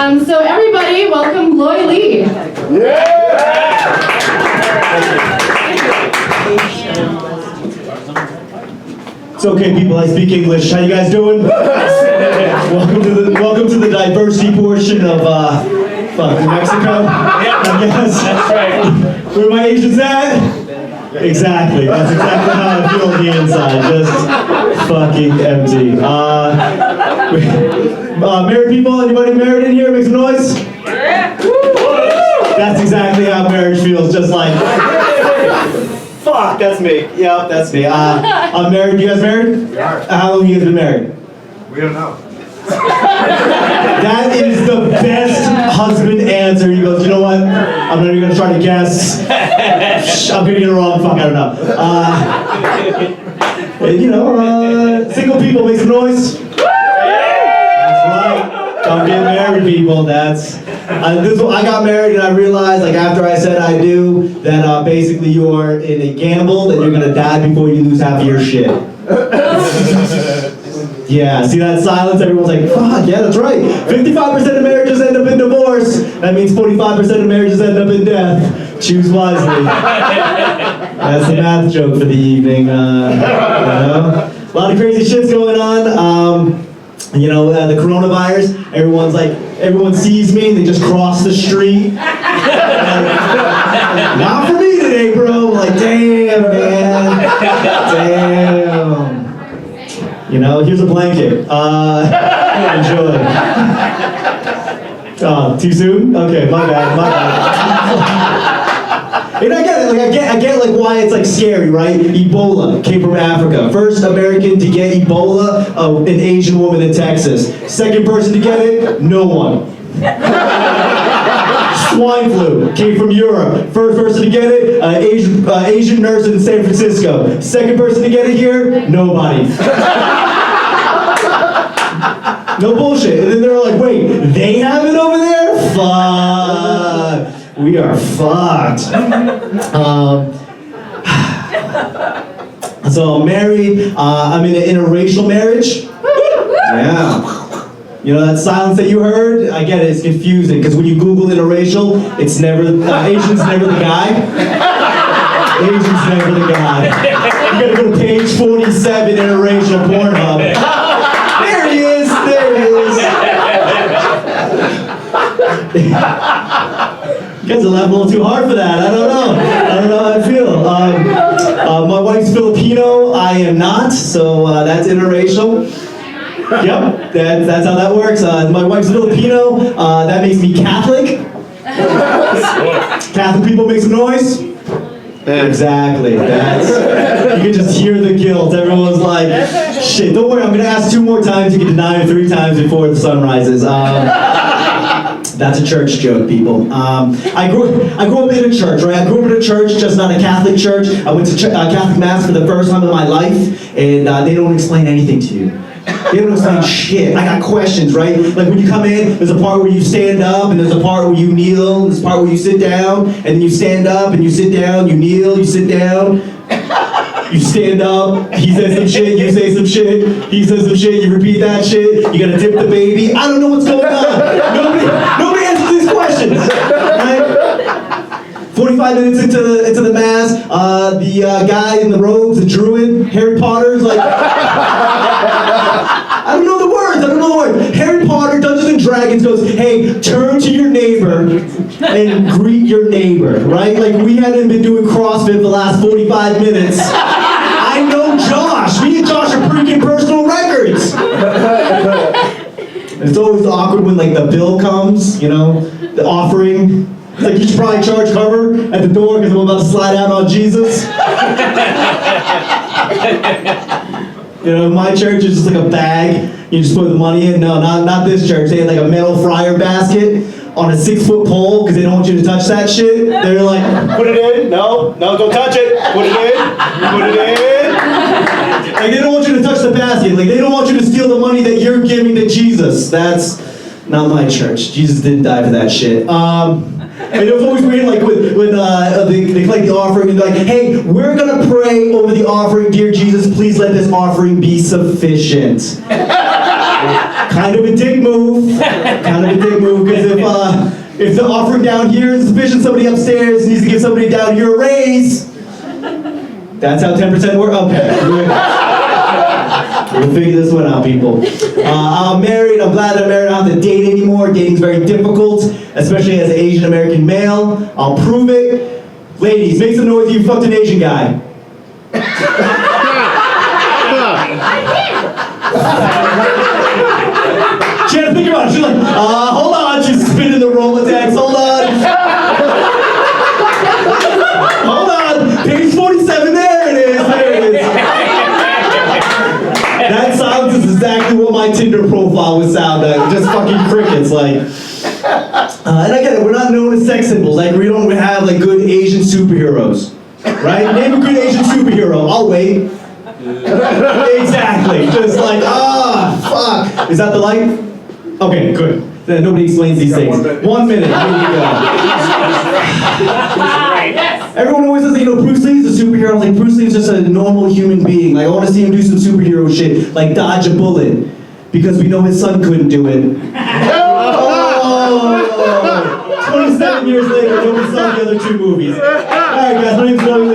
So everybody, welcome Loy Lee. It's okay, people. I speak English. How you guys doing? welcome to the diversity portion of New Mexico. I guess. That's right. Where my Asians at? Exactly. That's exactly how I feel on the inside. Just fucking empty. Married people? Anybody married in here? Make some noise. That's exactly how marriage feels. Just like. Fuck, that's me. Yep, that's me. I'm married. You guys married? Yeah. How long have you guys been married? We don't know. That is the best husband answer. He goes, you know what? I'm not even going to try to guess. I'm going to get it wrong. Fuck, I don't know. Single people, make some noise. That's right. Don't get married, people. I got married and I realized, like, after I said I do, that basically you are in a gamble that you're gonna die before you lose half of your shit. Yeah, see that silence? Everyone's like, fuck, yeah, that's right. 55% of marriages end up in divorce. That means 45% of marriages end up in death. Choose wisely. That's the math joke for the evening. A lot of crazy shit's going on. The coronavirus, everyone sees me, they just cross the street. Not for me today, bro. Like, damn, man. Damn. Here's a blanket. Enjoy. Oh, too soon? Okay, my bad. And I get it, I get why it's scary, right? Ebola came from Africa. First American to get Ebola, an Asian woman in Texas. Second person to get it, no one. Swine flu came from Europe. First person to get it, Asian nurse in San Francisco. Second person to get it here, nobody. No bullshit. And then they're like, wait, they have it over there? Fuck. We are fucked. So I'm married. I'm in an interracial marriage. Yeah. That silence that you heard? I get it. It's confusing because when you Google interracial, it's never Asian's never the guy. Asian's never the guy. You gotta go to page 47 interracial Pornhub. There he is. There he is. You guys are laughing a little too hard for that. I don't know how I feel. My wife's Filipino. I am not, so that's interracial. Yep, that's how that works. My wife's Filipino. That makes me Catholic. Catholic people make some noise. Exactly. You can just hear the guilt. Everyone's like, shit, don't worry, I'm going to ask 2 more times. You can deny it 3 times before the sun rises. That's a church joke, people. I grew up in a church, right? I grew up in a church, just not a Catholic church. I went to Catholic Mass for the first time in my life, and they don't explain anything to you. They don't explain shit. I got questions, right? Like when you come in, there's a part where you stand up, and there's a part where you kneel, there's a part where you sit down, and then you stand up, and you sit down, you kneel, you sit down. You stand up, he says some shit, you say some shit, he says some shit, you repeat that shit, you gotta dip the baby. I don't know what's going on. Nobody answers these questions, right? 45 minutes into the mass, the guy in the robes, the druid, Harry Potter's like, I don't know the words. Harry Potter, Dungeons and Dragons goes, hey, turn to your neighbor and greet your neighbor, right? Like we hadn't been doing CrossFit for the last 45 minutes. I know Josh. Me and Josh are breaking personal records. It's always awkward when the bill comes, the offering. It's like you should probably charge cover at the door because I'm about to slide out on Jesus. My church is just like a bag. You just put the money in. No, not this church. They had like a metal fryer basket on a 6-foot pole because they don't want you to touch that shit. They're like, put it in. No, don't touch it. Put it in. Like they don't want you to touch the basket. Like they don't want you to steal the money that you're giving to Jesus. That's not my church. Jesus didn't die for that shit. And it was always weird, like when they collect the offering and they're like, hey, we're gonna pray over the offering, dear Jesus, please let this offering be sufficient. Kind of a dick move, because If the offering down here is sufficient, somebody upstairs needs to give somebody down here a raise. That's how 10% works? Okay. We'll figure this one out, people. I'm married. I'm glad I'm married. I don't have to date anymore. Dating's very difficult, especially as an Asian American male. I'll prove it. Ladies, make some noise if you fucked an Asian guy. She had to think about it. She's like, hold on. She's spinning the Rolodex. Hold on. Hold on. Page 47. There it is. There it is. That sounds is exactly what my Tinder profile would sound like. Just fucking crickets. Like, and I get it. We're not known as sex symbols. Like, we don't have like good Asian superheroes. Right? Name a good Asian superhero. I'll wait. Exactly. Just like, fuck. Is that the light? Okay, good. Then nobody explains these things. 1 minute. Here we go. Everyone always says, Bruce Lee is a superhero. Like, Bruce Lee is just a normal human being. Like, I want to see him do some superhero shit, like dodge a bullet, because we know his son couldn't do it. 27 years later, nobody saw the other two movies. All right, guys, my name's Loy.